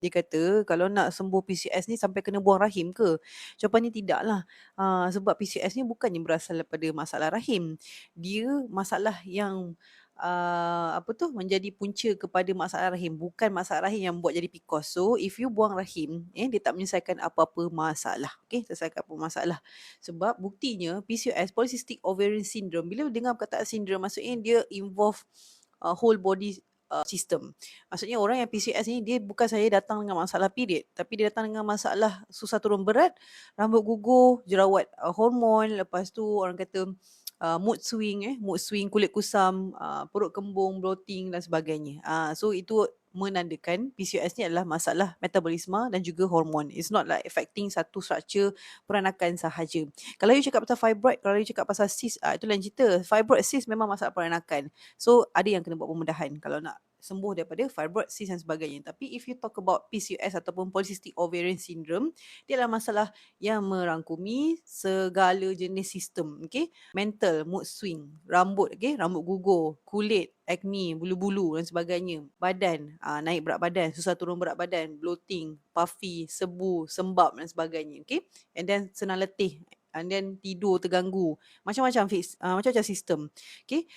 Dia kata kalau nak sembuh PCOS ni sampai kena buang rahim ke? Jawapannya tidaklah. Sebab PCOS ni bukannya berasal daripada masalah rahim. Dia masalah yang menjadi punca kepada masalah rahim. Bukan masalah rahim yang buat jadi PCOS. So if you buang rahim, dia tak menyelesaikan apa-apa masalah. Okay, selesaikan apa masalah. Sebab buktinya PCOS, Polycystic Ovarian Syndrome, bila dengar perkataan syndrome, maksudnya dia involve whole body system. Maksudnya orang yang PCOS ni dia bukan saja datang dengan masalah period, tapi dia datang dengan masalah susah turun berat, rambut gugur, jerawat hormon, lepas tu orang kata mood swing, kulit kusam, perut kembung, bloating dan sebagainya. So itu menandakan PCOS ni adalah masalah metabolisme dan juga hormon. It's not like affecting satu structure peranakan sahaja. Kalau you cakap pasal fibroid, kalau you cakap pasal cyst, itu lain cerita. Fibroid cyst memang masalah peranakan. So ada yang kena buat pembedahan kalau nak sembuh daripada fibroid, cyst dan sebagainya. Tapi if you talk about PCOS ataupun Polycystic Ovarian Syndrome, dia adalah masalah yang merangkumi segala jenis sistem, okay? Mental, mood swing, rambut, okay? Rambut gugur, kulit, acne, bulu-bulu dan sebagainya. Badan, naik berat badan, susah turun berat badan, bloating, puffy, sebu, sembab dan sebagainya, okay? And then senang letih, and then tidur terganggu. Macam-macam macam-macam sistem, okay?